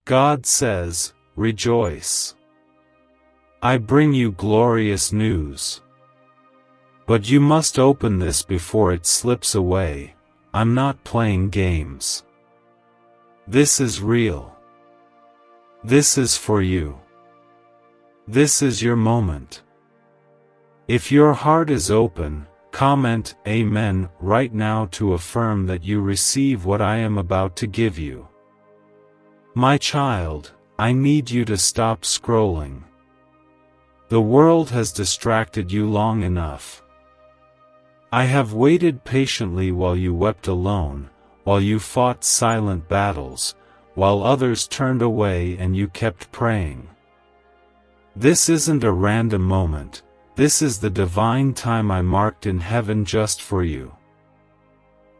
God says, rejoice. I bring you glorious news. But you must open this before it slips away. I'm not playing games. This is real. This is for you. This is your moment. If your heart is open, comment Amen right now to affirm that you receive what I am about to give you. My child, I need you to stop scrolling. The world has distracted you long enough. I have waited patiently while you wept alone, while you fought silent battles, while others turned away and you kept praying. This isn't a random moment, this is the divine time I marked in heaven just for you.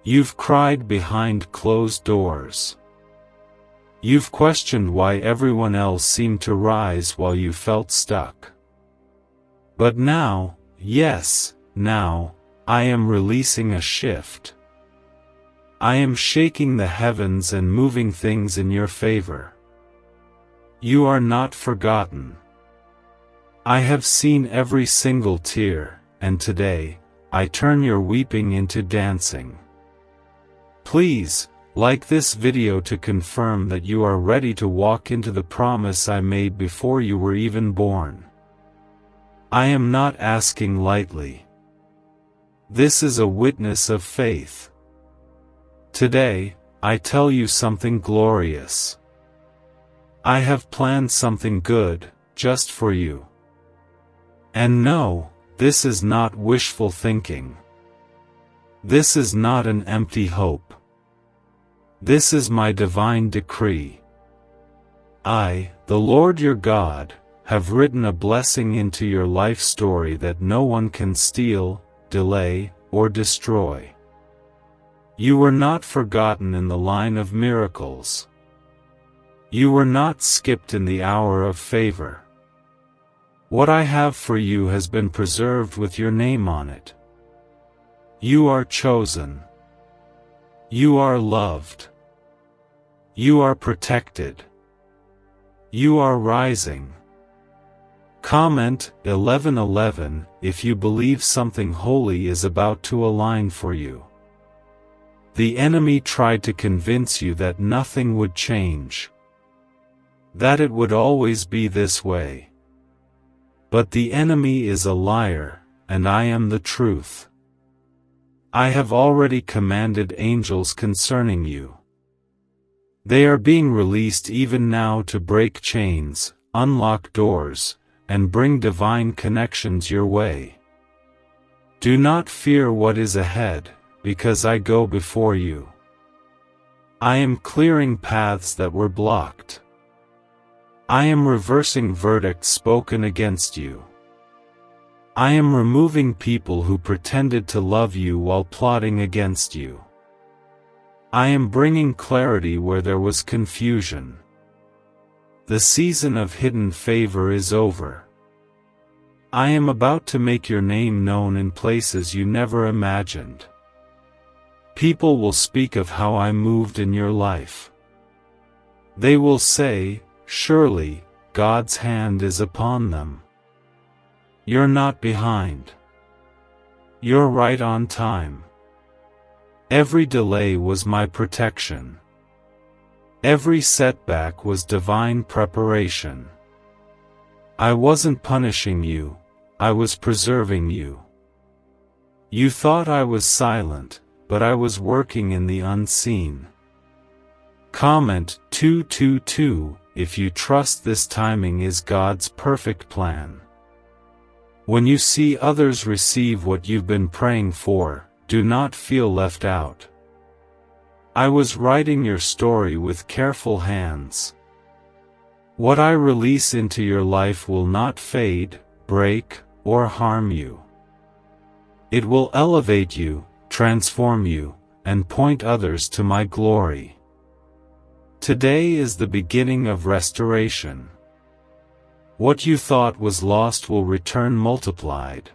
You've cried behind closed doors. You've questioned why everyone else seemed to rise while you felt stuck. But now, yes, now, I am releasing a shift. I am shaking the heavens and moving things in your favor. You are not forgotten. I have seen every single tear, and today, I turn your weeping into dancing. Please, like this video to confirm that you are ready to walk into the promise I made before you were even born. I am not asking lightly. This is a witness of faith. Today, I tell you something glorious. I have planned something good, just for you. And no, this is not wishful thinking. This is not an empty hope. This is my divine decree. I, the Lord your God, have written a blessing into your life story that no one can steal, delay, or destroy. You were not forgotten in the line of miracles. You were not skipped in the hour of favor. What I have for you has been preserved with your name on it. You are chosen. You are loved. You are protected. You are rising. Comment 11:11 if you believe something holy is about to align for you. The enemy tried to convince you that nothing would change. That it would always be this way. But the enemy is a liar, and I am the truth. I have already commanded angels concerning you. They are being released even now to break chains, unlock doors, and bring divine connections your way. Do not fear what is ahead, because I go before you. I am clearing paths that were blocked. I am reversing verdicts spoken against you. I am removing people who pretended to love you while plotting against you. I am bringing clarity where there was confusion. The season of hidden favor is over. I am about to make your name known in places you never imagined. People will speak of how I moved in your life. They will say, surely, God's hand is upon them. You're not behind. You're right on time. Every delay was my protection. Every setback was divine preparation. I wasn't punishing you, I was preserving you. You thought I was silent, but I was working in the unseen. Comment 222 if you trust this timing is God's perfect plan. When you see others receive what you've been praying for, do not feel left out. I was writing your story with careful hands. What I release into your life will not fade, break, or harm you. It will elevate you, transform you, and point others to my glory. Today is the beginning of restoration. What you thought was lost will return multiplied.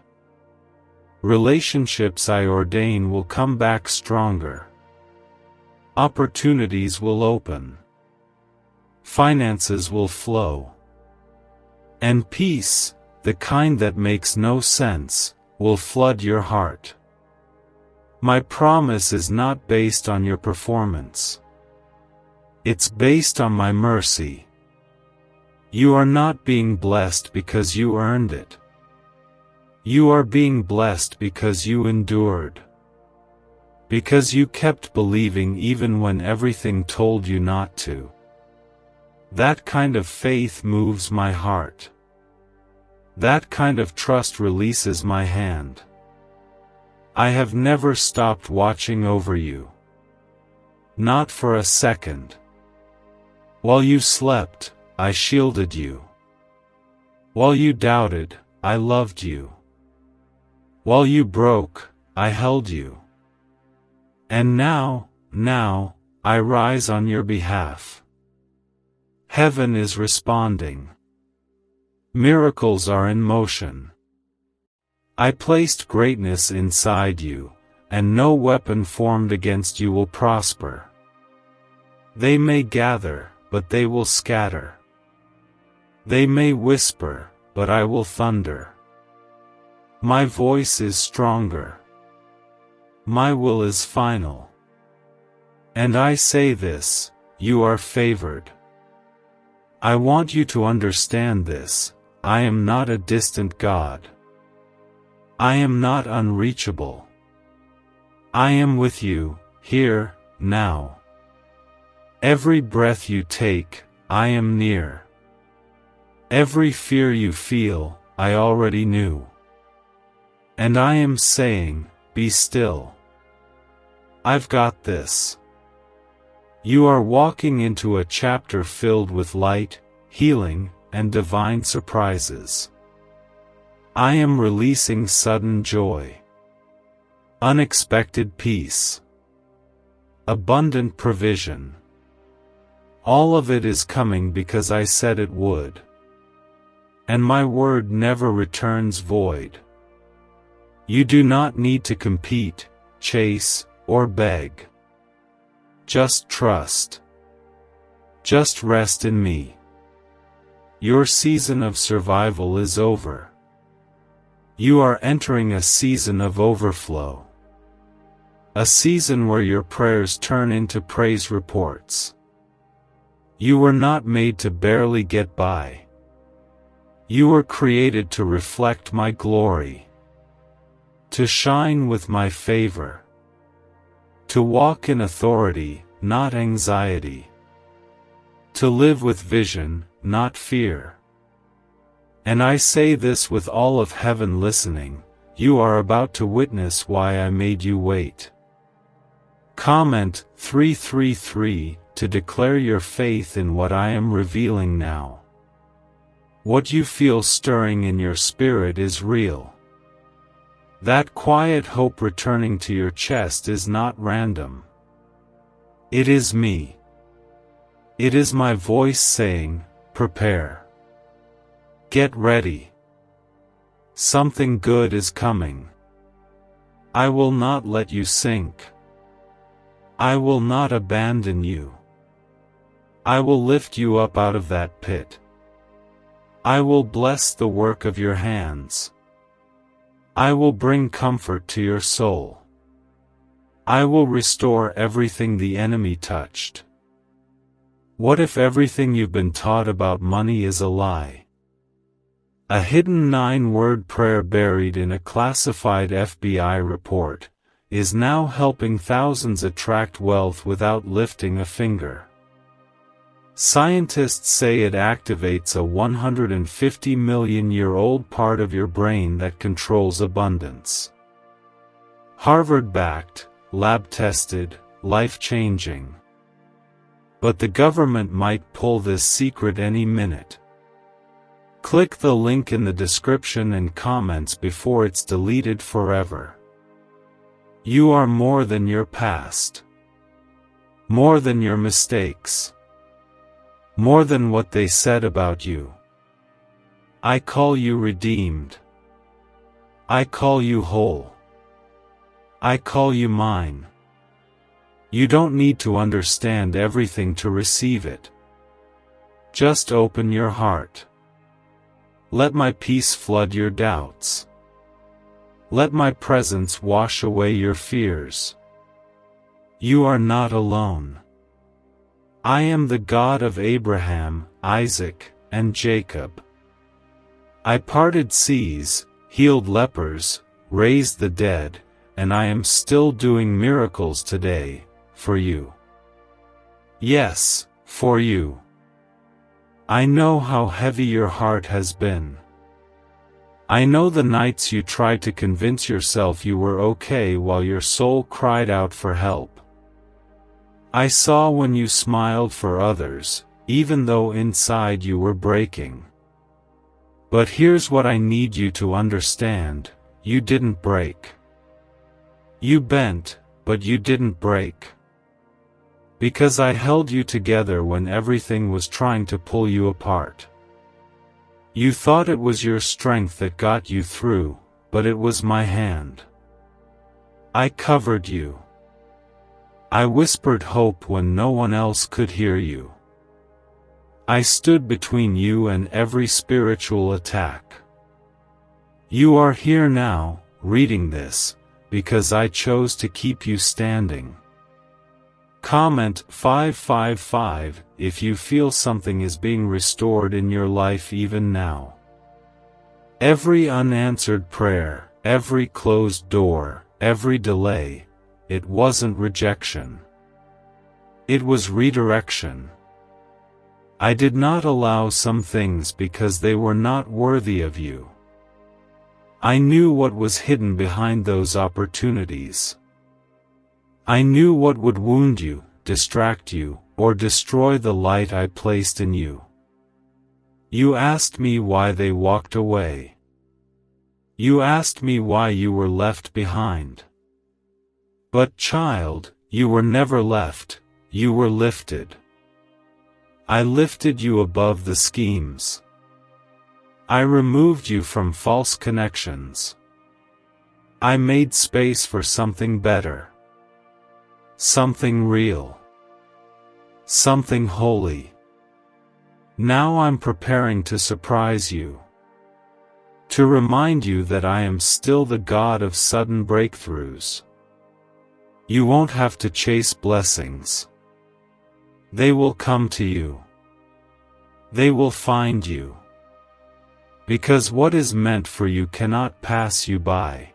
Relationships I ordain will come back stronger. Opportunities will open. finances will flow. And peace, the kind that makes no sense, will flood your heart. My promise is not based on your performance. It's based on my mercy. You are not being blessed because you earned it. You are being blessed because you endured. Because you kept believing even when everything told you not to. That kind of faith moves my heart. That kind of trust releases my hand. I have never stopped watching over you. Not for a second. While you slept, I shielded you. While you doubted, I loved you. While you broke, I held you. And now, I rise on your behalf. Heaven is responding. Miracles are in motion. I placed greatness inside you, and no weapon formed against you will prosper. They may gather, but they will scatter. They may whisper, but I will thunder. My voice is stronger. My will is final. And I say this, you are favored. I want you to understand this. I am not a distant God. I am not unreachable. I am with you, here, now. Every breath you take, I am near. Every fear you feel, I already knew. And I am saying, be still. I've got this. You are walking into a chapter filled with light, healing, and divine surprises. I am releasing sudden joy. Unexpected peace. Abundant provision. All of it is coming because I said it would. And my word never returns void. You do not need to compete, chase, or beg. Just trust. Just rest in me. Your season of survival is over. You are entering a season of overflow. A season where your prayers turn into praise reports. You were not made to barely get by. You were created to reflect my glory. To shine with my favor. To walk in authority, not anxiety. To live with vision, not fear. And I say this with all of heaven listening, you are about to witness why I made you wait. Comment 333 to declare your faith in what I am revealing now. What you feel stirring in your spirit is real. That quiet hope returning to your chest is not random. It is me. It is my voice saying, prepare. Get ready. Something good is coming. I will not let you sink. I will not abandon you. I will lift you up out of that pit. I will bless the work of your hands. I will bring comfort to your soul. I will restore everything the enemy touched. What if everything you've been taught about money is a lie? A hidden 9-word prayer buried in a classified FBI report is now helping thousands attract wealth without lifting a finger. Scientists say it activates a 150-million-year-old part of your brain that controls abundance. Harvard-backed, lab-tested, life-changing. But the government might pull this secret any minute. Click the link in the description and comments before it's deleted forever. You are more than your past. More than your mistakes. More than what they said about you. I call you redeemed. I call you whole. I call you mine. You don't need to understand everything to receive it. Just open your heart. Let my peace flood your doubts. Let my presence wash away your fears. You are not alone. I am the God of Abraham, Isaac, and Jacob. I parted seas, healed lepers, raised the dead, and I am still doing miracles today, for you. Yes, for you. I know how heavy your heart has been. I know the nights you tried to convince yourself you were okay while your soul cried out for help. I saw when you smiled for others, even though inside you were breaking. But here's what I need you to understand: you didn't break. You bent, but you didn't break. Because I held you together when everything was trying to pull you apart. You thought it was your strength that got you through, but it was my hand. I covered you. I whispered hope when no one else could hear you. I stood between you and every spiritual attack. You are here now, reading this, because I chose to keep you standing. Comment 555 if you feel something is being restored in your life even now. Every unanswered prayer, every closed door, every delay, it wasn't rejection. It was redirection. I did not allow some things because they were not worthy of you. I knew what was hidden behind those opportunities. I knew what would wound you, distract you, or destroy the light I placed in you. You asked me why they walked away. You asked me why you were left behind. But child, you were never left, you were lifted. I lifted you above the schemes. I removed you from false connections. I made space for something better. Something real. Something holy. Now I'm preparing to surprise you. To remind you that I am still the God of sudden breakthroughs. You won't have to chase blessings. They will come to you. They will find you. Because what is meant for you cannot pass you by.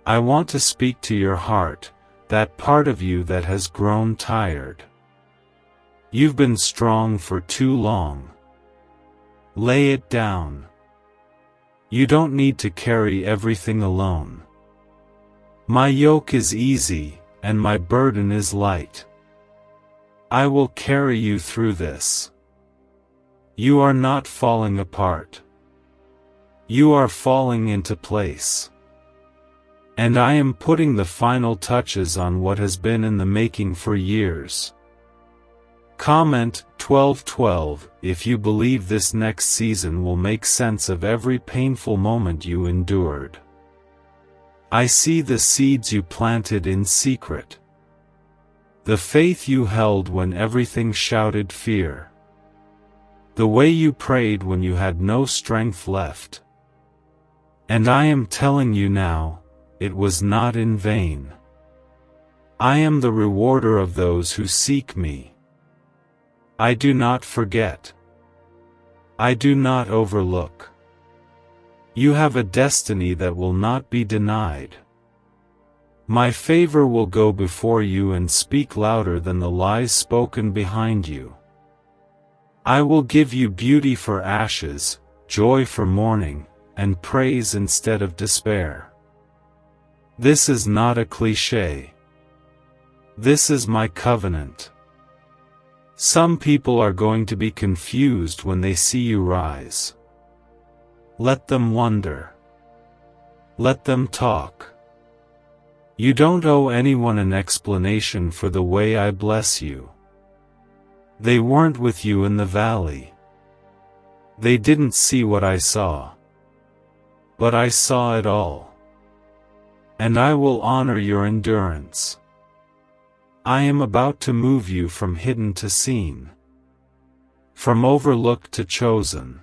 I want to speak to your heart, that part of you that has grown tired. You've been strong for too long. Lay it down. You don't need to carry everything alone. My yoke is easy, and my burden is light. I will carry you through this. You are not falling apart. You are falling into place. And I am putting the final touches on what has been in the making for years. Comment 1212 if you believe this next season will make sense of every painful moment you endured. I see the seeds you planted in secret. The faith you held when everything shouted fear. The way you prayed when you had no strength left. And I am telling you now, it was not in vain. I am the rewarder of those who seek me. I do not forget. I do not overlook. You have a destiny that will not be denied. My favor will go before you and speak louder than the lies spoken behind you. I will give you beauty for ashes, joy for mourning, and praise instead of despair. This is not a cliché. This is my covenant. Some people are going to be confused when they see you rise. Let them wonder. Let them talk. You don't owe anyone an explanation for the way I bless you. They weren't with you in the valley. They didn't see what I saw. But I saw it all. And I will honor your endurance. I am about to move you from hidden to seen. from overlooked to chosen,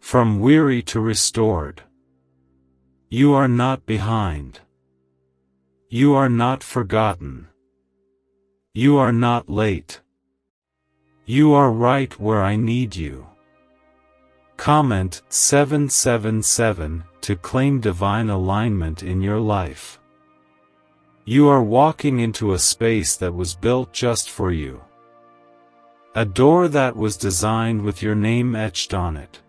from weary to restored. You are not behind. You are not forgotten. You are not late. You are right where I need you. Comment 777 to claim divine alignment in your life. You are walking into a space that was built just for you. A door that was designed with your name etched on it.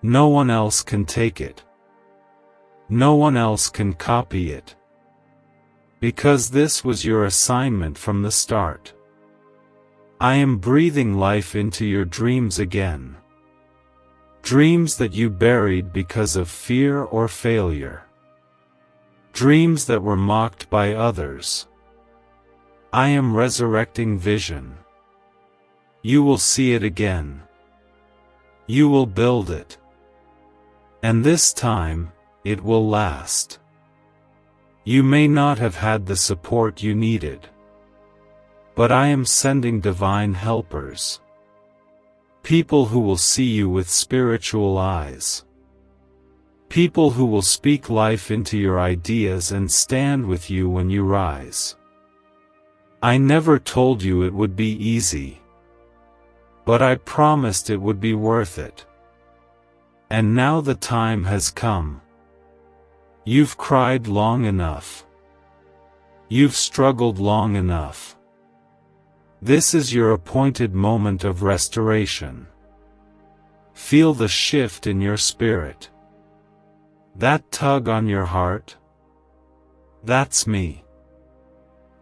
No one else can take it. No one else can copy it. Because this was your assignment from the start. I am breathing life into your dreams again. Dreams that you buried because of fear or failure. Dreams that were mocked by others. I am resurrecting vision. You will see it again. You will build it. And this time, it will last. You may not have had the support you needed. But I am sending divine helpers. People who will see you with spiritual eyes. People who will speak life into your ideas and stand with you when you rise. I never told you it would be easy. But I promised it would be worth it. And now the time has come. You've cried long enough. You've struggled long enough. This is your appointed moment of restoration. Feel the shift in your spirit. That tug on your heart. That's me.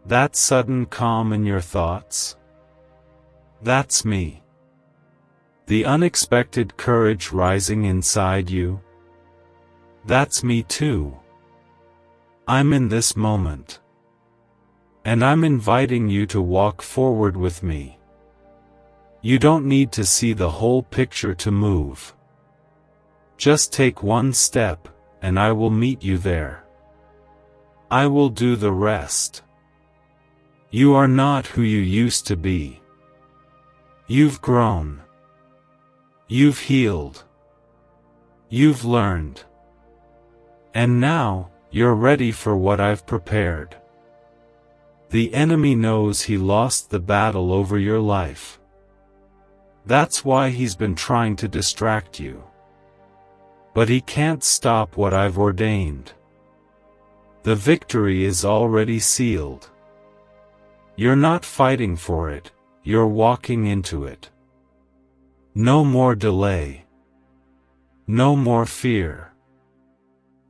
That sudden calm in your thoughts. That's me. The unexpected courage rising inside you. That's me too. I'm in this moment. And I'm inviting you to walk forward with me. You don't need to see the whole picture to move. Just take one step, and I will meet you there. I will do the rest. You are not who you used to be. You've grown. You've healed. You've learned. And now, you're ready for what I've prepared. The enemy knows he lost the battle over your life. That's why he's been trying to distract you. But he can't stop what I've ordained. The victory is already sealed. You're not fighting for it, you're walking into it. No more delay. No more fear.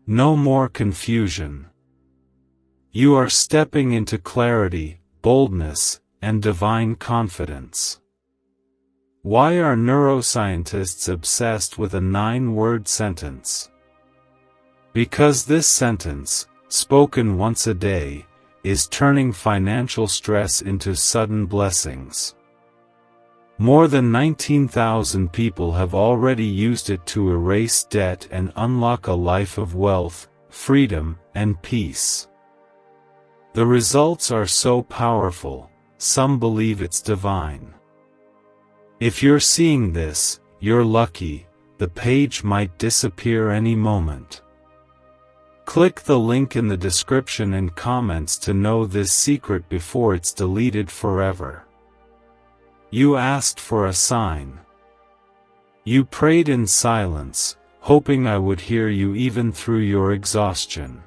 No more confusion. You are stepping into clarity, boldness, and divine confidence. Why are neuroscientists obsessed with a 9-word sentence? Because this sentence, spoken once a day, is turning financial stress into sudden blessings. More than 19,000 people have already used it to erase debt and unlock a life of wealth, freedom, and peace. The results are so powerful, some believe it's divine. If you're seeing this, you're lucky, the page might disappear any moment. Click the link in the description and comments to know this secret before it's deleted forever. You asked for a sign. You prayed in silence, hoping I would hear you even through your exhaustion.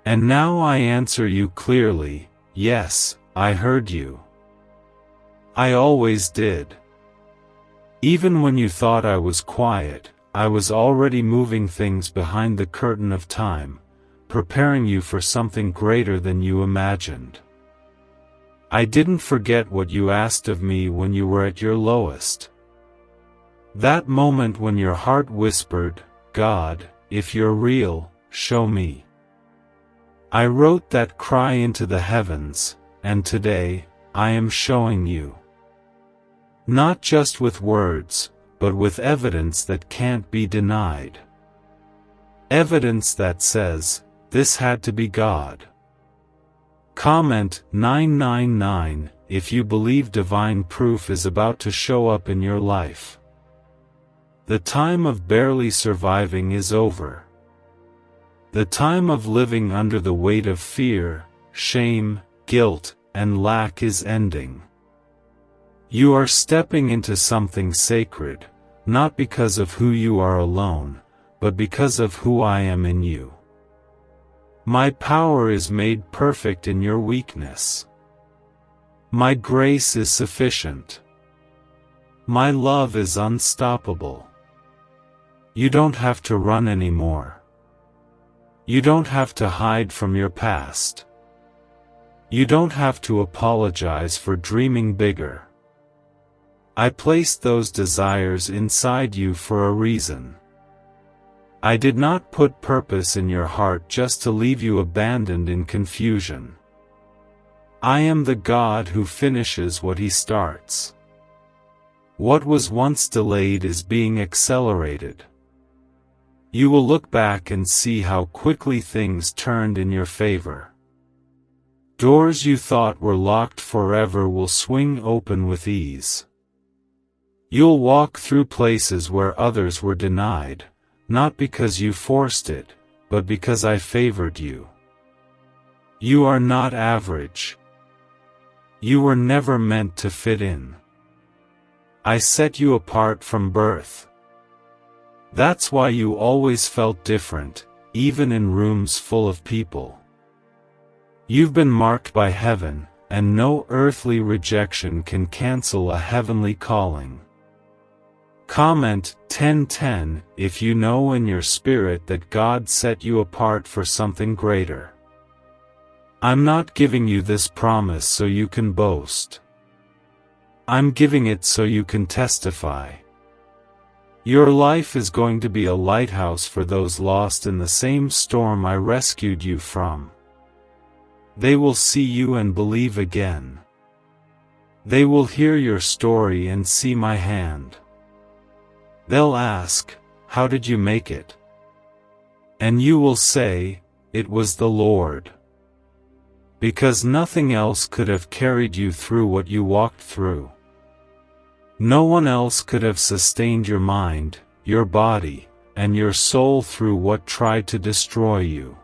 And now I answer you clearly, yes, I heard you. I always did. Even when you thought I was quiet, I was already moving things behind the curtain of time, preparing you for something greater than you imagined. I didn't forget what you asked of me when you were at your lowest. That moment when your heart whispered, God, if you're real, show me. I wrote that cry into the heavens, and today, I am showing you. Not just with words, but with evidence that can't be denied. Evidence that says, this had to be God. Comment 999 if you believe divine proof is about to show up in your life. The time of barely surviving is over. The time of living under the weight of fear, shame, guilt, and lack is ending. You are stepping into something sacred, not because of who you are alone, but because of who I am in you. My power is made perfect in your weakness. My grace is sufficient. My love is unstoppable. You don't have to run anymore. You don't have to hide from your past. You don't have to apologize for dreaming bigger. I placed those desires inside you for a reason. I did not put purpose in your heart just to leave you abandoned in confusion. I am the God who finishes what He starts. What was once delayed is being accelerated. You will look back and see how quickly things turned in your favor. Doors you thought were locked forever will swing open with ease. You'll walk through places where others were denied, not because you forced it, but because I favored you. You are not average. You were never meant to fit in. I set you apart from birth. That's why you always felt different, even in rooms full of people. You've been marked by heaven, and no earthly rejection can cancel a heavenly calling. Comment 10:10 if you know in your spirit that God set you apart for something greater. I'm not giving you this promise so you can boast. I'm giving it so you can testify. Your life is going to be a lighthouse for those lost in the same storm I rescued you from. They will see you and believe again. They will hear your story and see my hand. They'll ask, "How did you make it?" And you will say, "It was the Lord." Because nothing else could have carried you through what you walked through. No one else could have sustained your mind, your body, and your soul through what tried to destroy you.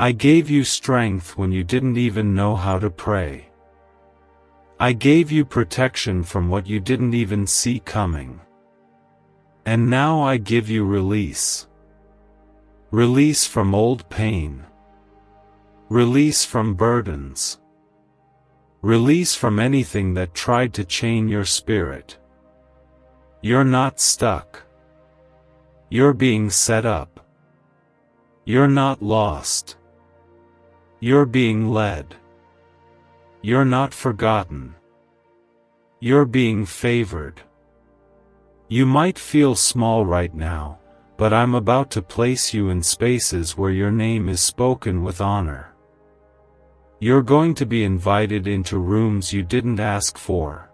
I gave you strength when you didn't even know how to pray. I gave you protection from what you didn't even see coming. And now I give you release. Release from old pain. Release from burdens. Release from anything that tried to chain your spirit. You're not stuck. You're being set up. You're not lost. You're being led. You're not forgotten. You're being favored. You might feel small right now, but I'm about to place you in spaces where your name is spoken with honor. You're going to be invited into rooms you didn't ask for.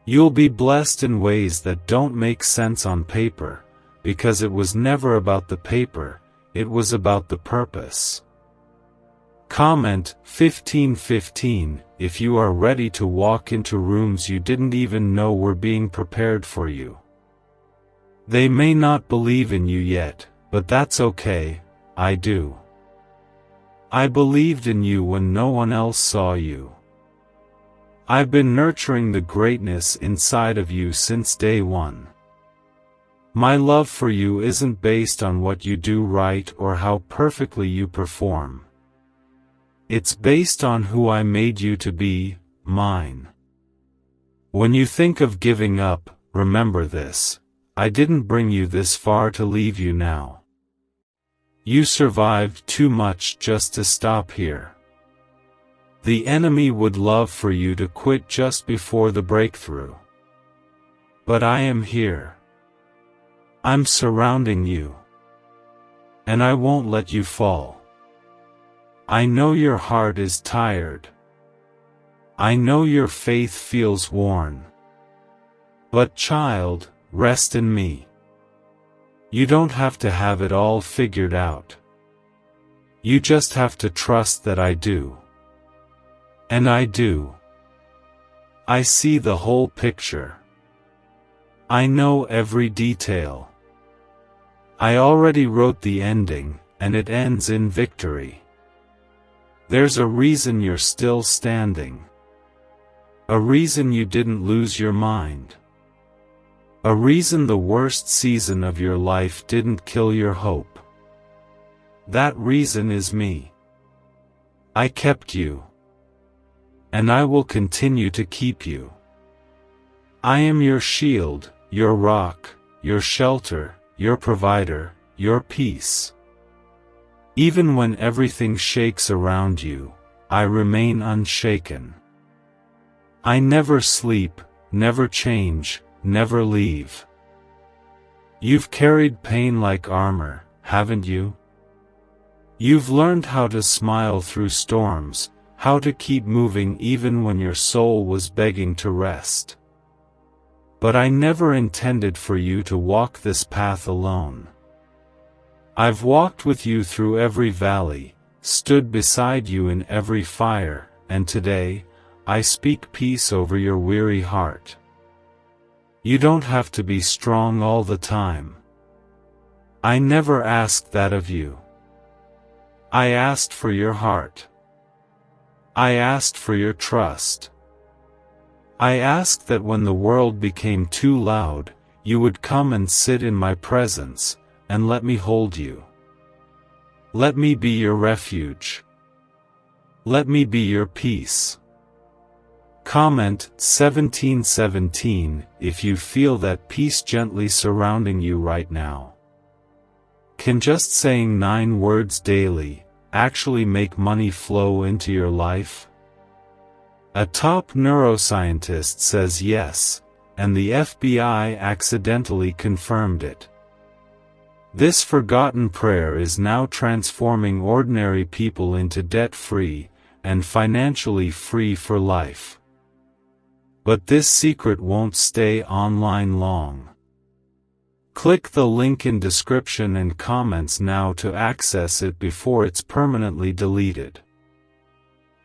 You'll be blessed in ways that don't make sense on paper, because it was never about the paper, it was about the purpose. Comment 15:15 if you are ready to walk into rooms you didn't even know were being prepared for you. They may not believe in you yet, but that's okay, I do. I believed in you when no one else saw you. I've been nurturing the greatness inside of you since day one. My love for you isn't based on what you do right or how perfectly you perform. It's based on who I made you to be, mine. When you think of giving up, remember this: I didn't bring you this far to leave you now. You survived too much just to stop here. The enemy would love for you to quit just before the breakthrough. But I am here. I'm surrounding you. And I won't let you fall. I know your heart is tired. I know your faith feels worn. But child, rest in me. You don't have to have it all figured out. You just have to trust that I do. And I do. I see the whole picture. I know every detail. I already wrote the ending, and it ends in victory. There's a reason you're still standing. A reason you didn't lose your mind. A reason the worst season of your life didn't kill your hope. That reason is me. I kept you. And I will continue to keep you. I am your shield, your rock, your shelter, your provider, your peace. Even when everything shakes around you, I remain unshaken. I never sleep, never change, never leave. You've carried pain like armor, haven't you? You've learned how to smile through storms, how to keep moving even when your soul was begging to rest. But I never intended for you to walk this path alone. I've walked with you through every valley, stood beside you in every fire, and today, I speak peace over your weary heart. You don't have to be strong all the time. I never asked that of you. I asked for your heart. I asked for your trust. I asked that when the world became too loud, you would come and sit in my presence, and let me hold you. Let me be your refuge. Let me be your peace. Comment 1717 if you feel that peace gently surrounding you right now. Can just saying 9 words daily actually make money flow into your life? A top neuroscientist says yes, and the FBI accidentally confirmed it. This forgotten prayer is now transforming ordinary people into debt-free and financially free for life. But this secret won't stay online long. Click the link in description and comments now to access it before it's permanently deleted.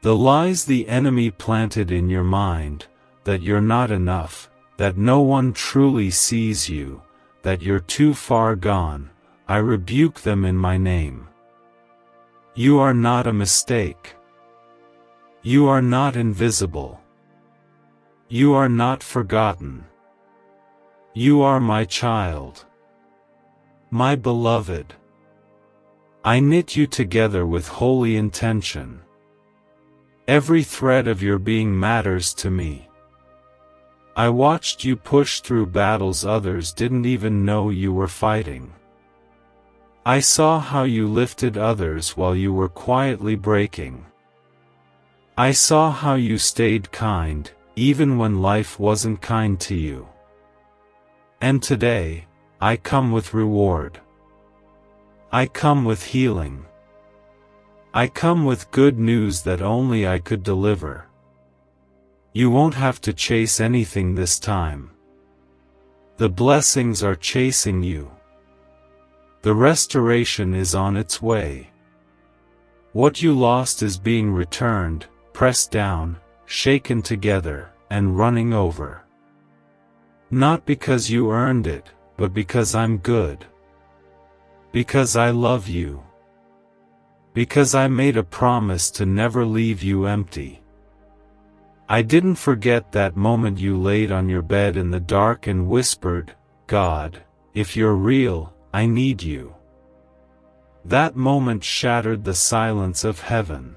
The lies the enemy planted in your mind, that you're not enough, that no one truly sees you, that you're too far gone, I rebuke them in my name. You are not a mistake. You are not invisible. You are not forgotten. You are my child. My beloved. I knit you together with holy intention. Every thread of your being matters to me. I watched you push through battles others didn't even know you were fighting. I saw how you lifted others while you were quietly breaking. I saw how you stayed kind, even when life wasn't kind to you. And today, I come with reward. I come with healing. I come with good news that only I could deliver. You won't have to chase anything this time. The blessings are chasing you. The restoration is on its way. What you lost is being returned, pressed down, shaken together, and running over. Not because you earned it, but because I'm good. Because I love you. Because I made a promise to never leave you empty. I didn't forget that moment you laid on your bed in the dark and whispered, God, if you're real, I need you. That moment shattered the silence of heaven.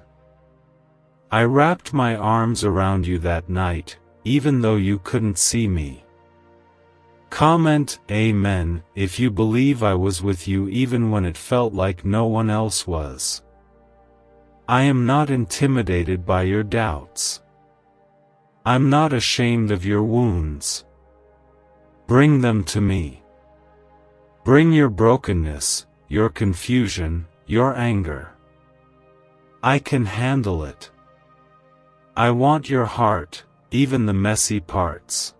I wrapped my arms around you that night, even though you couldn't see me. Comment Amen if you believe I was with you even when it felt like no one else was. I am not intimidated by your doubts. I'm not ashamed of your wounds. Bring them to me. Bring your brokenness, your confusion, your anger. I can handle it. I want your heart, even the messy parts.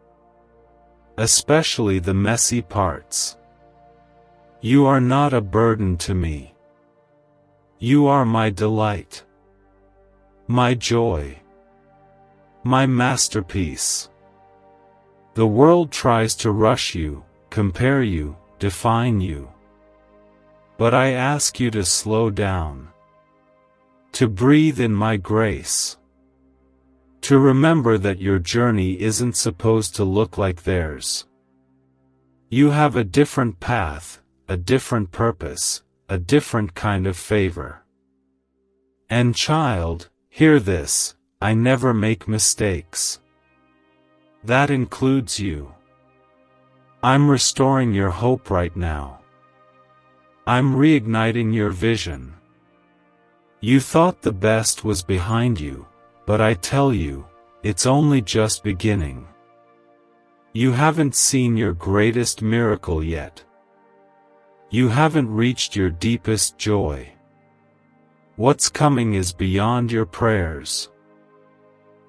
Especially the messy parts. You are not a burden to me. You are my delight. My joy. My masterpiece. The world tries to rush you, compare you, define you. But I ask you to slow down. To breathe in my grace. To remember that your journey isn't supposed to look like theirs. You have a different path, a different purpose, a different kind of favor. And child, hear this, I never make mistakes. That includes you. I'm restoring your hope right now. I'm reigniting your vision. You thought the best was behind you, but I tell you, it's only just beginning. You haven't seen your greatest miracle yet. You haven't reached your deepest joy. What's coming is beyond your prayers.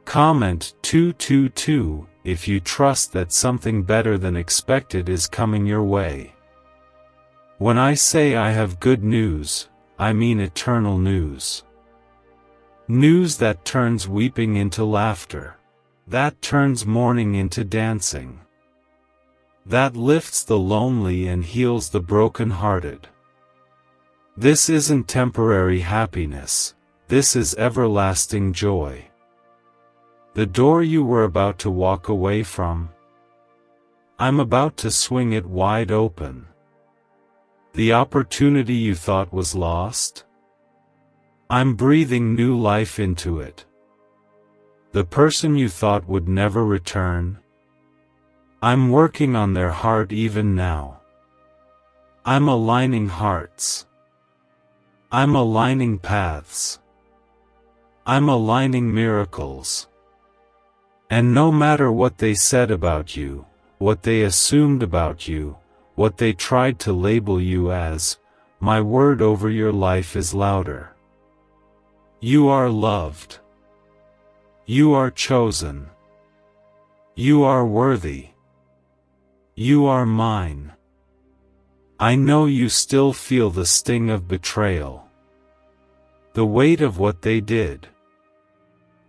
Comment 222 if you trust that something better than expected is coming your way. When I say I have good news, I mean eternal news. News that turns weeping into laughter. That turns mourning into dancing. That lifts the lonely and heals the broken-hearted. This isn't temporary happiness, this is everlasting joy. The door you were about to walk away from, I'm about to swing it wide open. The opportunity you thought was lost, I'm breathing new life into it. The person you thought would never return, I'm working on their heart even now. I'm aligning hearts. I'm aligning paths. I'm aligning miracles. And no matter what they said about you, what they assumed about you, what they tried to label you as, my word over your life is louder. You are loved. You are chosen. You are worthy. You are mine. I know you still feel the sting of betrayal, the weight of what they did.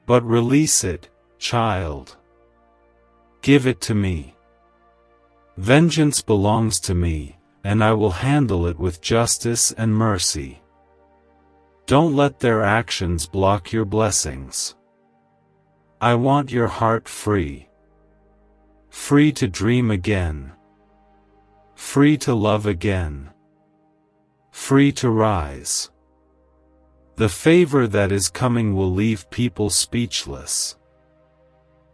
But release it, child. Give it to me. Vengeance belongs to me, and I will handle it with justice and mercy. Don't let their actions block your blessings. I want your heart free. Free to dream again. Free to love again. Free to rise. The favor that is coming will leave people speechless.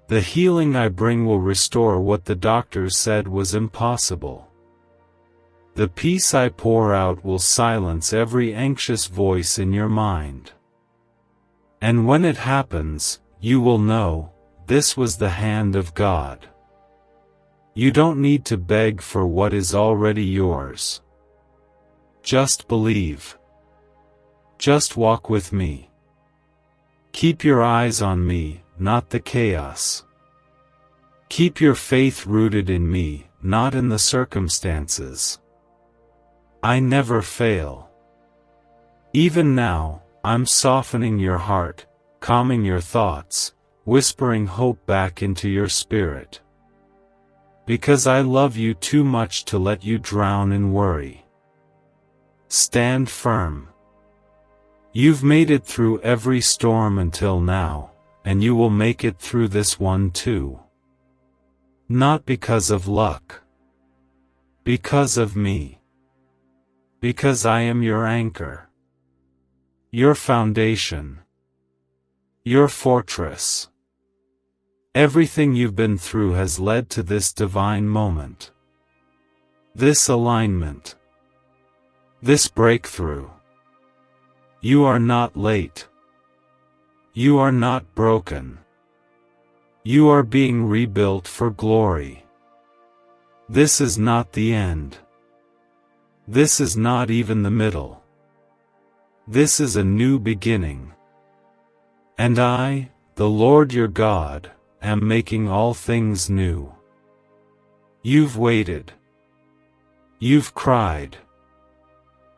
The healing I bring will restore what the doctors said was impossible. The peace I pour out will silence every anxious voice in your mind. And when it happens, you will know, this was the hand of God. You don't need to beg for what is already yours. Just believe. Just walk with me. Keep your eyes on me, not the chaos. Keep your faith rooted in me, not in the circumstances. I never fail. Even now, I'm softening your heart, calming your thoughts, whispering hope back into your spirit. Because I love you too much to let you drown in worry. Stand firm. You've made it through every storm until now, and you will make it through this one too. Not because of luck. Because of me. Because I am your anchor. Your foundation. Your fortress. Everything you've been through has led to this divine moment. This alignment. This breakthrough. You are not late. You are not broken. You are being rebuilt for glory. This is not the end. This is not even the middle. This is a new beginning. And I, the Lord your God, am making all things new. You've waited. You've cried.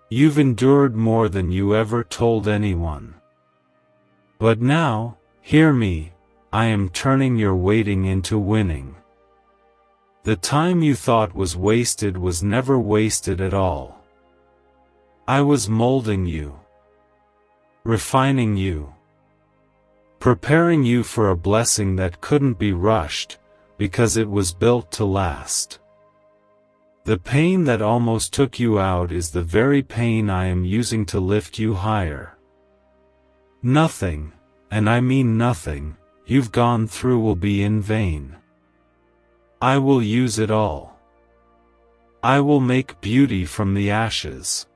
You've endured more than you ever told anyone. But now, hear me, I am turning your waiting into winning. The time you thought was wasted was never wasted at all. I was molding you, refining you, preparing you for a blessing that couldn't be rushed, because it was built to last. The pain that almost took you out is the very pain I am using to lift you higher. Nothing, and I mean nothing, you've gone through will be in vain. I will use it all. I will make beauty from the ashes.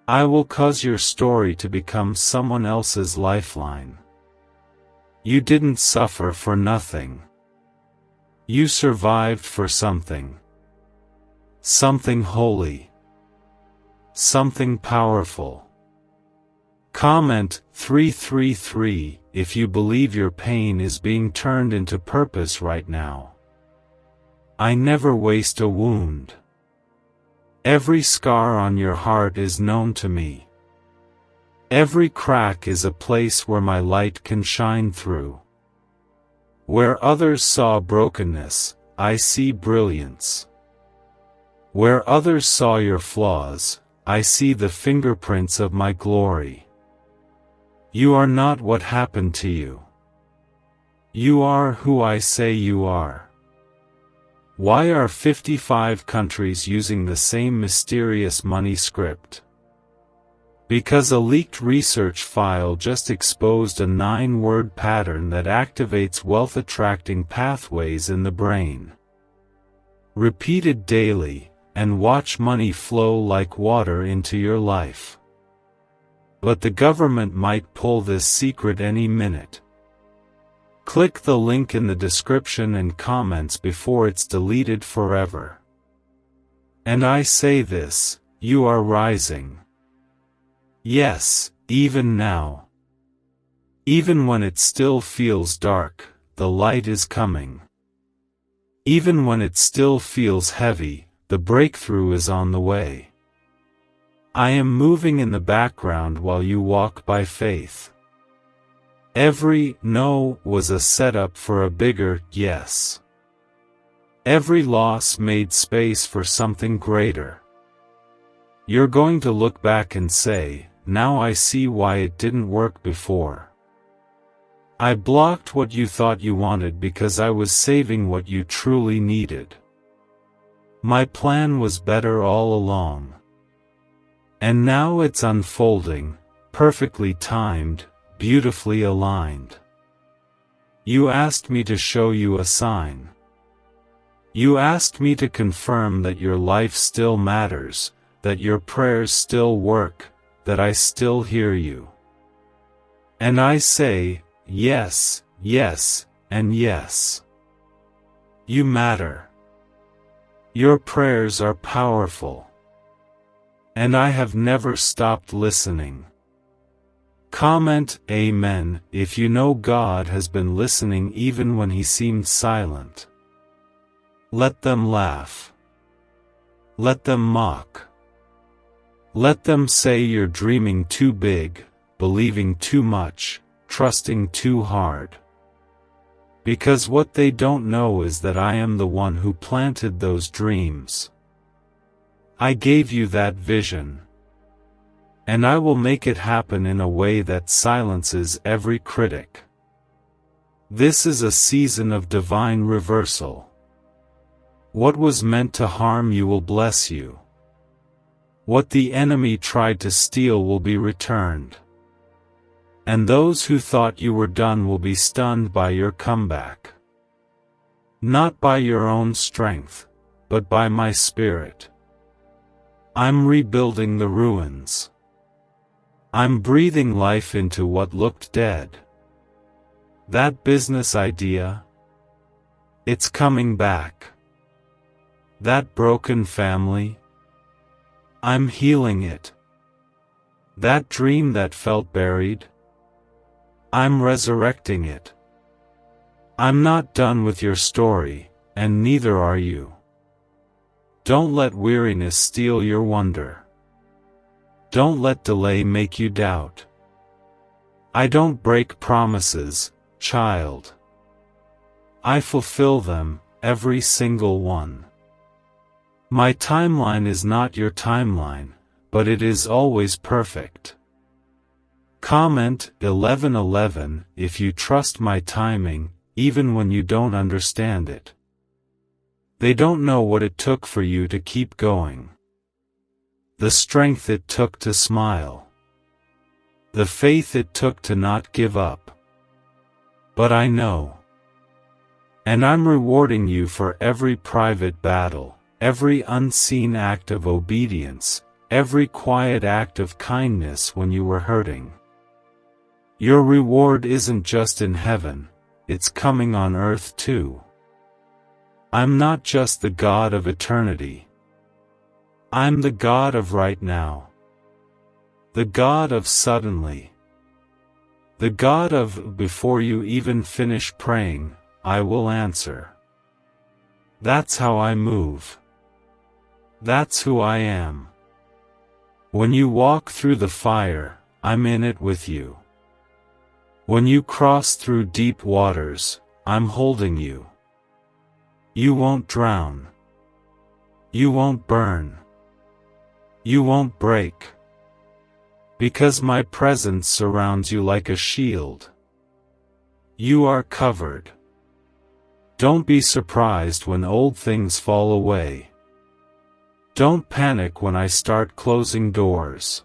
I will cause your story to become someone else's lifeline. You didn't suffer for nothing. You survived for something. Something holy. Something powerful. Comment 333 if you believe your pain is being turned into purpose right now. I never waste a wound. Every scar on your heart is known to me. Every crack is a place where my light can shine through. Where others saw brokenness, I see brilliance. Where others saw your flaws, I see the fingerprints of my glory. You are not what happened to you. You are who I say you are. Why are 55 countries using the same mysterious money script? Because a leaked research file just exposed a 9-word pattern that activates wealth-attracting pathways in the brain. Repeat it daily, and watch money flow like water into your life. But the government might pull this secret any minute. Click the link in the description and comments before it's deleted forever. And I say this, you are rising. Yes, even now. Even when it still feels dark, the light is coming. Even when it still feels heavy, the breakthrough is on the way. I am moving in the background while you walk by faith. Every no was a setup for a bigger yes. Every loss made space for something greater. You're going to look back and say, now I see why it didn't work before. I blocked what you thought you wanted because I was saving what you truly needed. My plan was better all along. And now it's unfolding, perfectly timed, beautifully aligned. You asked me to show you a sign. You asked me to confirm that your life still matters, that your prayers still work, that I still hear you. And I say, yes, yes, and yes. You matter. Your prayers are powerful. And I have never stopped listening. Comment Amen if you know God has been listening even when He seemed silent. Let them laugh. Let them mock. Let them say you're dreaming too big, believing too much, trusting too hard. Because what they don't know is that I am the one who planted those dreams. I gave you that vision. And I will make it happen in a way that silences every critic. This is a season of divine reversal. What was meant to harm you will bless you. What the enemy tried to steal will be returned. And those who thought you were done will be stunned by your comeback. Not by your own strength, but by my Spirit. I'm rebuilding the ruins. I'm breathing life into what looked dead. That business idea, it's coming back. That broken family, I'm healing it. That dream that felt buried, I'm resurrecting it. I'm not done with your story, and neither are you. Don't let weariness steal your wonder. Don't let delay make you doubt. I don't break promises, child. I fulfill them, every single one. My timeline is not your timeline, but it is always perfect. Comment 1111 if you trust my timing, even when you don't understand it. They don't know what it took for you to keep going. The strength it took to smile. The faith it took to not give up. But I know. And I'm rewarding you for every private battle, every unseen act of obedience, every quiet act of kindness when you were hurting. Your reward isn't just in heaven, it's coming on earth too. I'm not just the God of eternity. I'm the God of right now. The God of suddenly. The God of before you even finish praying, I will answer. That's how I move. That's who I am. When you walk through the fire, I'm in it with you. When you cross through deep waters, I'm holding you. You won't drown. You won't burn. You won't break. Because my presence surrounds you like a shield. You are covered. Don't be surprised when old things fall away. Don't panic when I start closing doors.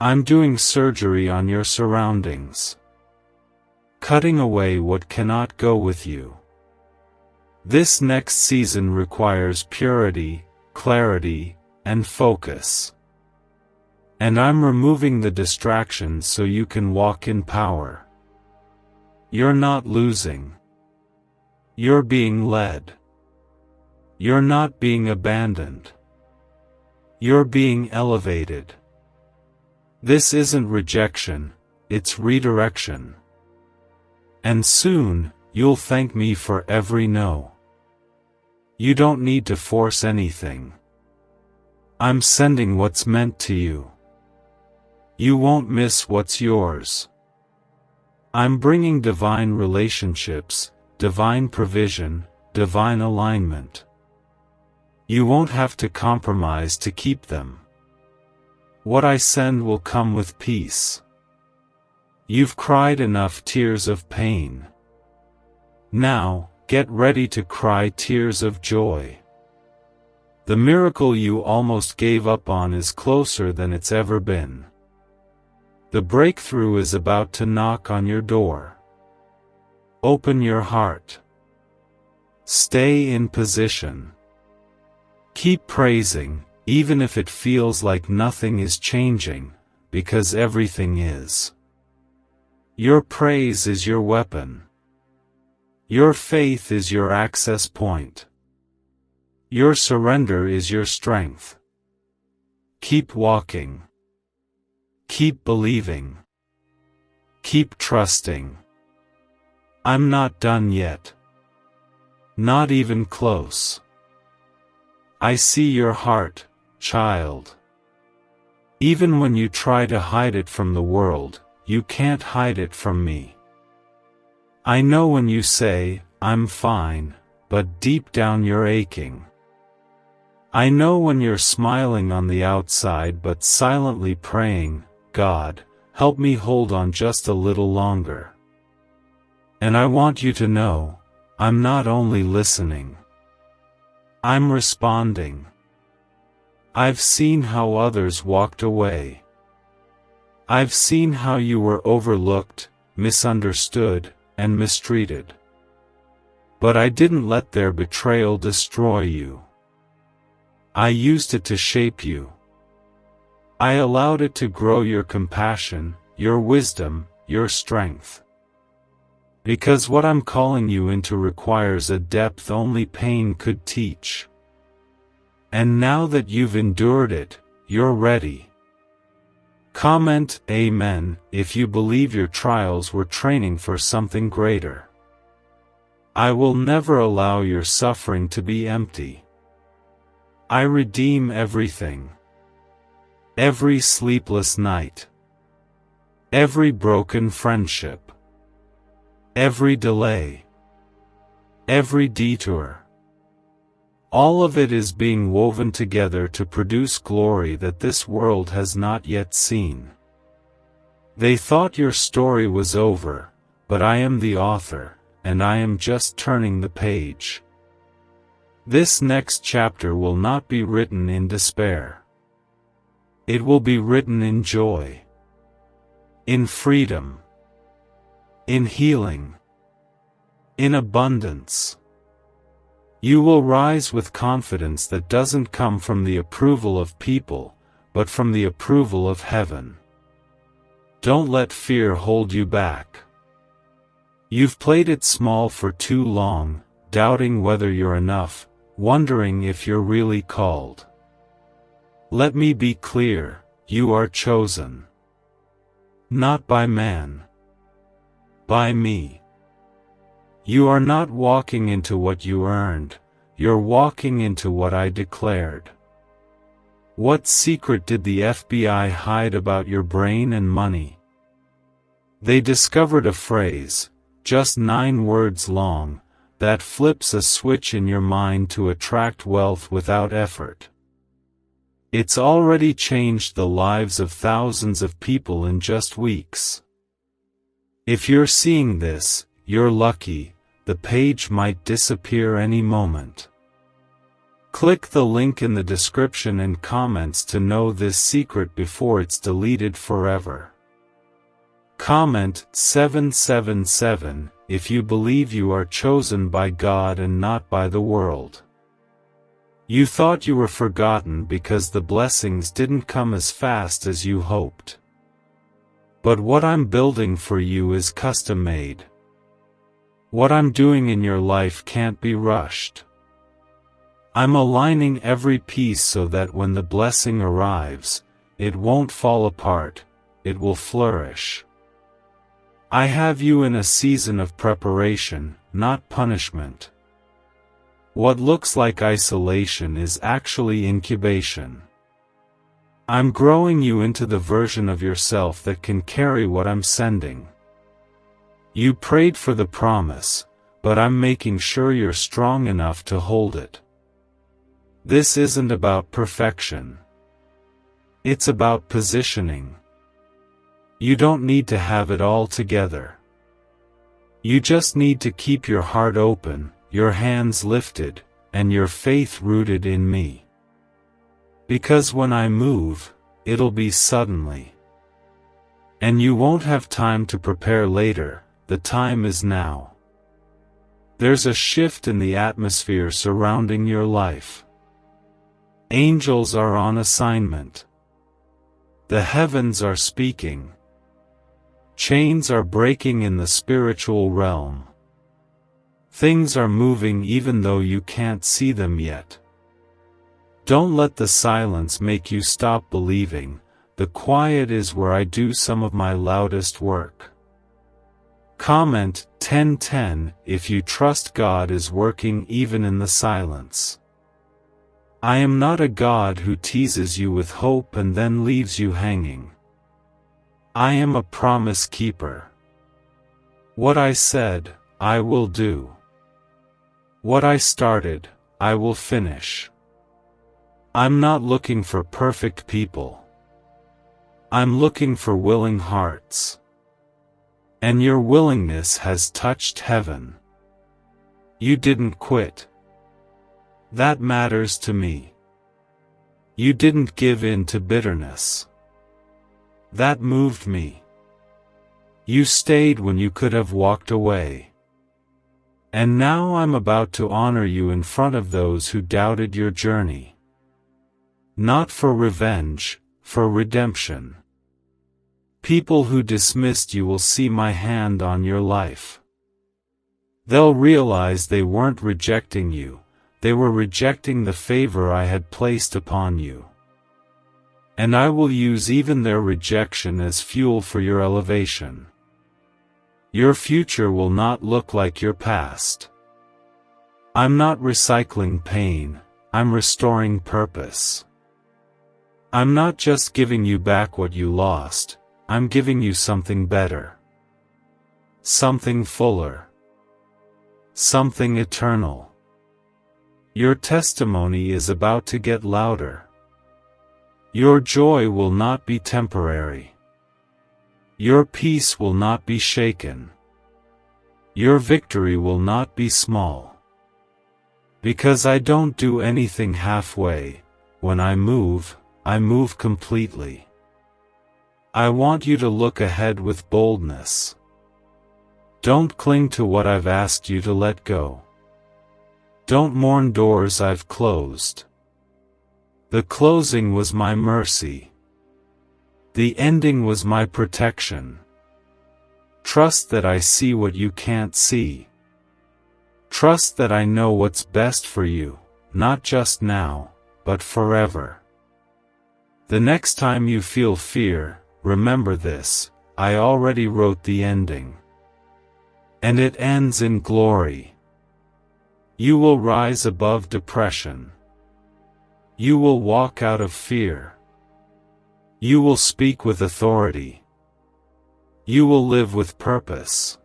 I'm doing surgery on your surroundings. Cutting away what cannot go with you. This next season requires purity, clarity, and focus. And I'm removing the distractions so you can walk in power. You're not losing. You're being led. You're not being abandoned. You're being elevated. This isn't rejection, it's redirection. And soon, you'll thank me for every no. You don't need to force anything. I'm sending what's meant to you. You won't miss what's yours. I'm bringing divine relationships, divine provision, divine alignment. You won't have to compromise to keep them. What I send will come with peace. You've cried enough tears of pain. Now, get ready to cry tears of joy. The miracle you almost gave up on is closer than it's ever been. The breakthrough is about to knock on your door. Open your heart. Stay in position. Keep praising, even if it feels like nothing is changing, because everything is. Your praise is your weapon. Your faith is your access point. Your surrender is your strength. Keep walking. Keep believing. Keep trusting. I'm not done yet. Not even close. I see your heart, child. Even when you try to hide it from the world, you can't hide it from me. I know when you say, I'm fine, but deep down you're aching. I know when you're smiling on the outside but silently praying, God, help me hold on just a little longer. And I want you to know, I'm not only listening. I'm responding. I've seen how others walked away. I've seen how you were overlooked, misunderstood, and mistreated. But I didn't let their betrayal destroy you. I used it to shape you. I allowed it to grow your compassion, your wisdom, your strength. Because what I'm calling you into requires a depth only pain could teach. And now that you've endured it, you're ready. Comment Amen if you believe your trials were training for something greater. I will never allow your suffering to be empty. I redeem everything. Every sleepless night. Every broken friendship. every delay, every detour. All of it is being woven together to produce glory that this world has not yet seen. They thought your story was over, but I am the author, and I am just turning the page. This next chapter will not be written in despair. It will be written in joy, in freedom, in healing, in abundance. You will rise with confidence that doesn't come from the approval of people, but from the approval of heaven. Don't let fear hold you back. You've played it small for too long, doubting whether you're enough, wondering if you're really called. Let me be clear, you are chosen. Not by man. By me. You are not walking into what you earned, you're walking into what I declared. What secret did the FBI hide about your brain and money? They discovered a phrase, just 9 words long, that flips a switch in your mind to attract wealth without effort. It's already changed the lives of thousands of people in just weeks. If you're seeing this, you're lucky. The page might disappear any moment. Click the link in the description and comments to know this secret before it's deleted forever. Comment 777 if you believe you are chosen by God and not by the world. You thought you were forgotten because the blessings didn't come as fast as you hoped. But what I'm building for you is custom-made. What I'm doing in your life can't be rushed. I'm aligning every piece so that when the blessing arrives, it won't fall apart, it will flourish. I have you in a season of preparation, not punishment. What looks like isolation is actually incubation. I'm growing you into the version of yourself that can carry what I'm sending. You prayed for the promise, but I'm making sure you're strong enough to hold it. This isn't about perfection. It's about positioning. You don't need to have it all together. You just need to keep your heart open, your hands lifted, and your faith rooted in me. Because when I move, it'll be suddenly. And you won't have time to prepare later. The time is now. There's a shift in the atmosphere surrounding your life. Angels are on assignment. The heavens are speaking. Chains are breaking in the spiritual realm. Things are moving even though you can't see them yet. Don't let the silence make you stop believing. The quiet is where I do some of my loudest work. Comment 1010 if you trust God is working even in the silence. I am not a God who teases you with hope and then leaves you hanging. I am a promise keeper. What I said, I will do. What I started, I will finish. I'm not looking for perfect people. I'm looking for willing hearts. And your willingness has touched heaven. You didn't quit. That matters to me. You didn't give in to bitterness. That moved me. You stayed when you could have walked away. And now I'm about to honor you in front of those who doubted your journey. Not for revenge, for redemption. People who dismissed you will see my hand on your life. They'll realize they weren't rejecting you, they were rejecting the favor I had placed upon you. And I will use even their rejection as fuel for your elevation. Your future will not look like your past. I'm not recycling pain, I'm restoring purpose. I'm not just giving you back what you lost, I'm giving you something better. something fuller, something eternal. Your testimony is about to get louder. Your joy will not be temporary. Your peace will not be shaken. Your victory will not be small. Because I don't do anything halfway. When I move completely. I want you to look ahead with boldness. Don't cling to what I've asked you to let go. Don't mourn doors I've closed. The closing was my mercy. The ending was my protection. Trust that I see what you can't see. Trust that I know what's best for you, not just now, but forever. The next time you feel fear, remember this: I already wrote the ending. And it ends in glory. You will rise above depression. You will walk out of fear. You will speak with authority. You will live with purpose.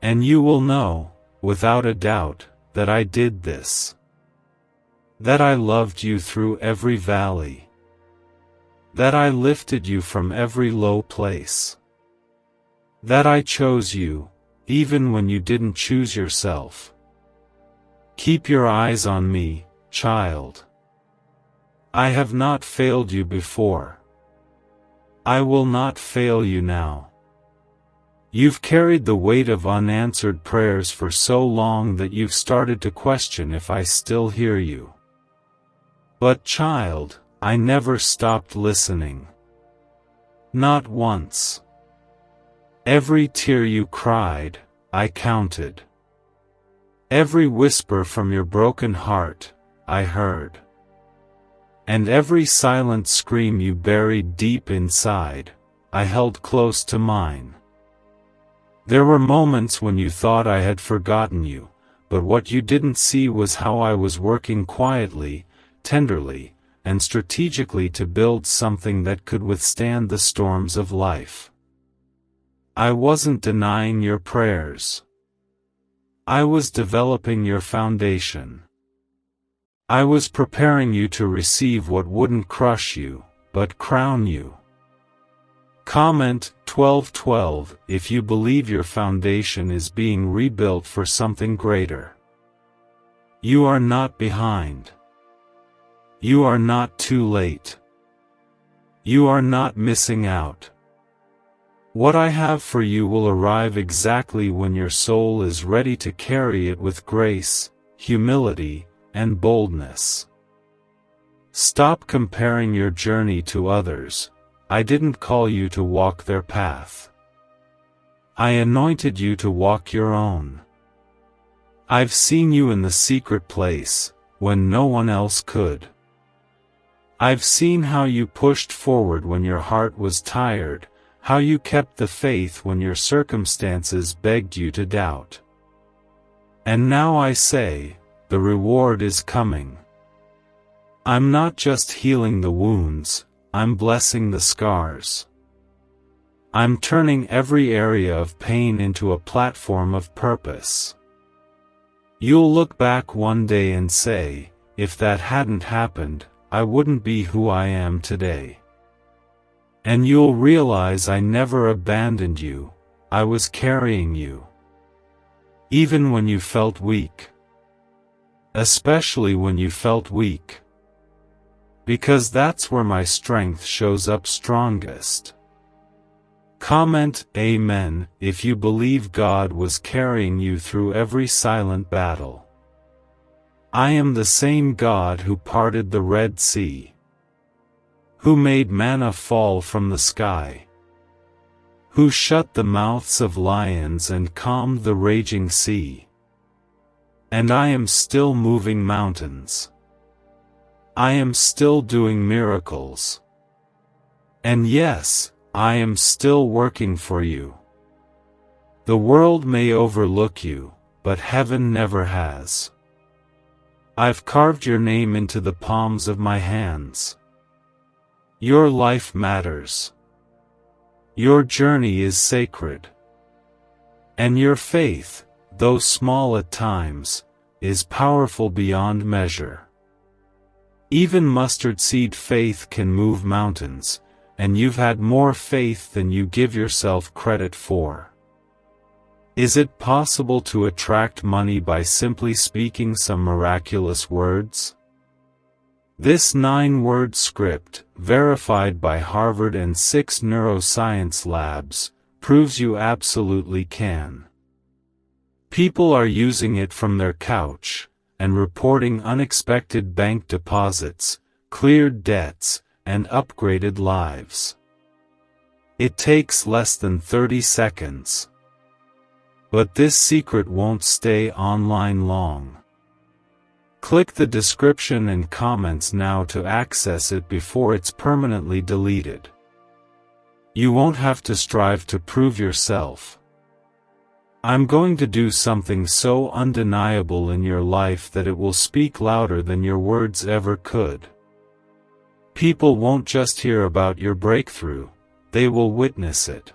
And you will know, without a doubt, that I did this. That I loved you through every valley. That I lifted you from every low place. That I chose you, even when you didn't choose yourself. Keep your eyes on me, child. I have not failed you before. I will not fail you now. You've carried the weight of unanswered prayers for so long that you've started to question if I still hear you. But child, I never stopped listening. Not once. Every tear you cried, I counted. Every whisper from your broken heart, I heard. And every silent scream you buried deep inside, I held close to mine. There were moments when you thought I had forgotten you, but what you didn't see was how I was working quietly, tenderly, and strategically to build something that could withstand the storms of life. I wasn't denying your prayers. I was developing your foundation. I was preparing you to receive what wouldn't crush you, but crown you. Comment 12:12 if you believe your foundation is being rebuilt for something greater. You are not behind. You are not too late. You are not missing out. What I have for you will arrive exactly when your soul is ready to carry it with grace, humility, and boldness. Stop comparing your journey to others. I didn't call you to walk their path. I anointed you to walk your own. I've seen you in the secret place, when no one else could. I've seen how you pushed forward when your heart was tired, how you kept the faith when your circumstances begged you to doubt. And now I say, the reward is coming. I'm not just healing the wounds, I'm blessing the scars. I'm turning every area of pain into a platform of purpose. You'll look back one day and say, if that hadn't happened, I wouldn't be who I am today. And you'll realize I never abandoned you, I was carrying you. Even when you felt weak. Especially when you felt weak. Because that's where my strength shows up strongest. Comment Amen if you believe God was carrying you through every silent battle. I am the same God who parted the Red Sea. Who made manna fall from the sky. Who shut the mouths of lions and calmed the raging sea. And I am still moving mountains. I am still doing miracles. And yes, I am still working for you. The world may overlook you, but heaven never has. I've carved your name into the palms of my hands. Your life matters. Your journey is sacred. And your faith, though small at times, is powerful beyond measure. Even mustard seed faith can move mountains, and you've had more faith than you give yourself credit for. Is it possible to attract money by simply speaking some miraculous words? This 9-word script, verified by Harvard and 6 neuroscience labs, proves you absolutely can. People are using it from their couch, and reporting unexpected bank deposits, cleared debts, and upgraded lives. It takes less than 30 seconds. But this secret won't stay online long. Click the description and comments now to access it before it's permanently deleted. You won't have to strive to prove yourself. I'm going to do something so undeniable in your life that it will speak louder than your words ever could. People won't just hear about your breakthrough, they will witness it.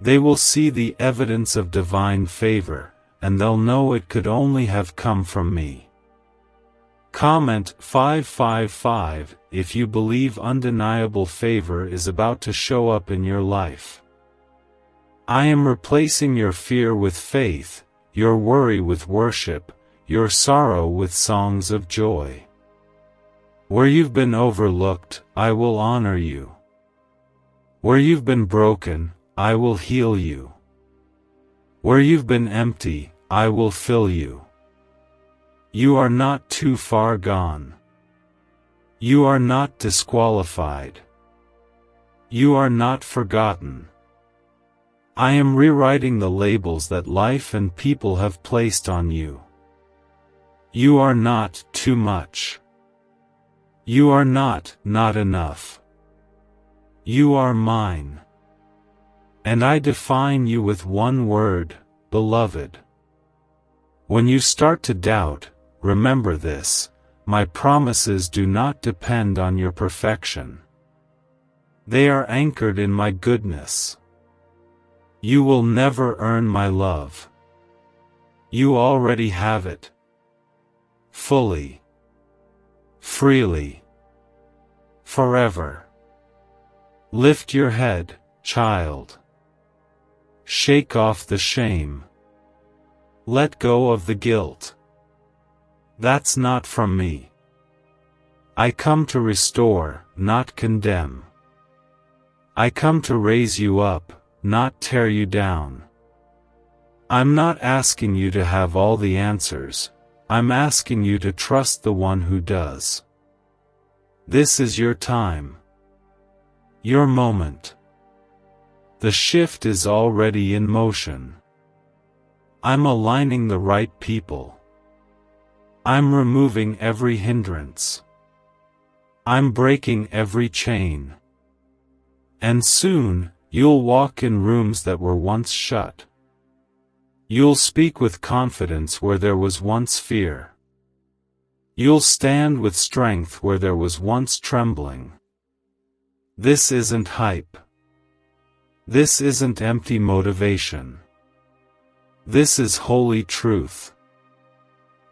They will see the evidence of divine favor, and they'll know it could only have come from me. Comment 555 if you believe undeniable favor is about to show up in your life. I am replacing your fear with faith, your worry with worship, your sorrow with songs of joy. Where you've been overlooked, I will honor you. Where you've been broken, I will heal you. Where you've been empty, I will fill you. You are not too far gone. You are not disqualified. You are not forgotten. I am rewriting the labels that life and people have placed on you. You are not too much. You are not enough. You are mine. And I define you with one word, beloved. When you start to doubt, remember this: my promises do not depend on your perfection. They are anchored in my goodness. You will never earn my love. You already have it. Fully. Freely. Forever. Lift your head, child. Shake off the shame. Let go of the guilt. That's not from me. I come to restore, not condemn. I come to raise you up, not tear you down. I'm not asking you to have all the answers, I'm asking you to trust the one who does. This is your time. Your moment. The shift is already in motion. I'm aligning the right people. I'm removing every hindrance. I'm breaking every chain. And soon, you'll walk in rooms that were once shut. You'll speak with confidence where there was once fear. You'll stand with strength where there was once trembling. This isn't hype. This isn't empty motivation. This is holy truth.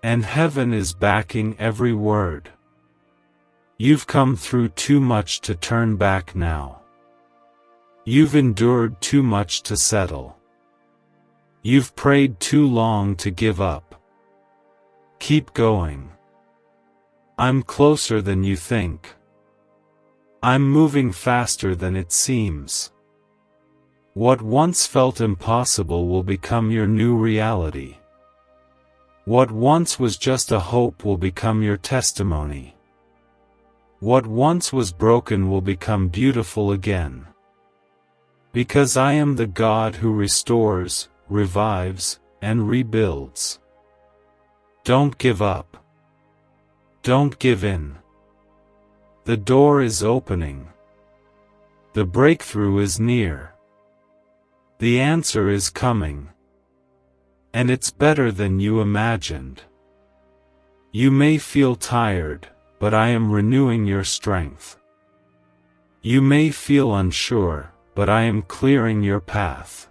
And heaven is backing every word. You've come through too much to turn back now. You've endured too much to settle. You've prayed too long to give up. Keep going. I'm closer than you think. I'm moving faster than it seems. What once felt impossible will become your new reality. What once was just a hope will become your testimony. What once was broken will become beautiful again. Because I am the God who restores, revives, and rebuilds. Don't give up. Don't give in. The door is opening. The breakthrough is near. The answer is coming. And it's better than you imagined. You may feel tired, but I am renewing your strength. You may feel unsure, but I am clearing your path.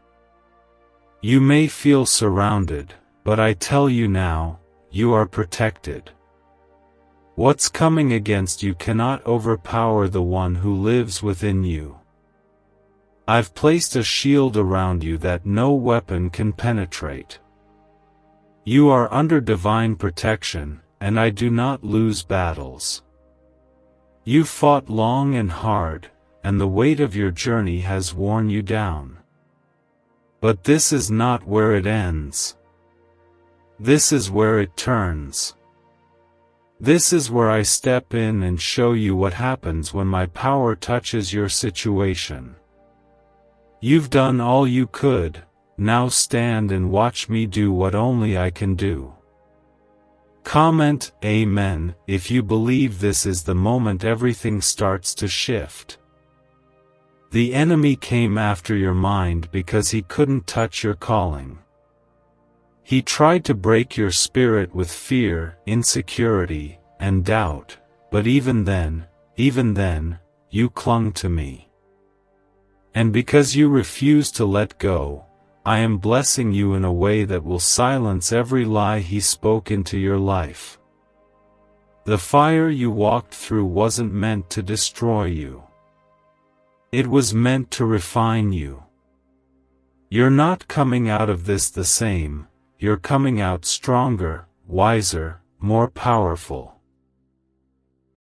You may feel surrounded, but I tell you now, you are protected. What's coming against you cannot overpower the one who lives within you. I've placed a shield around you that no weapon can penetrate. You are under divine protection, and I do not lose battles. You fought long and hard, and the weight of your journey has worn you down. But this is not where it ends. This is where it turns. This is where I step in and show you what happens when my power touches your situation. You've done all you could, now stand and watch me do what only I can do. Comment Amen if you believe this is the moment everything starts to shift. The enemy came after your mind because he couldn't touch your calling. He tried to break your spirit with fear, insecurity, and doubt, but even then, you clung to me. And because you refused to let go, I am blessing you in a way that will silence every lie he spoke into your life. The fire you walked through wasn't meant to destroy you. It was meant to refine you. You're not coming out of this the same, you're coming out stronger, wiser, more powerful.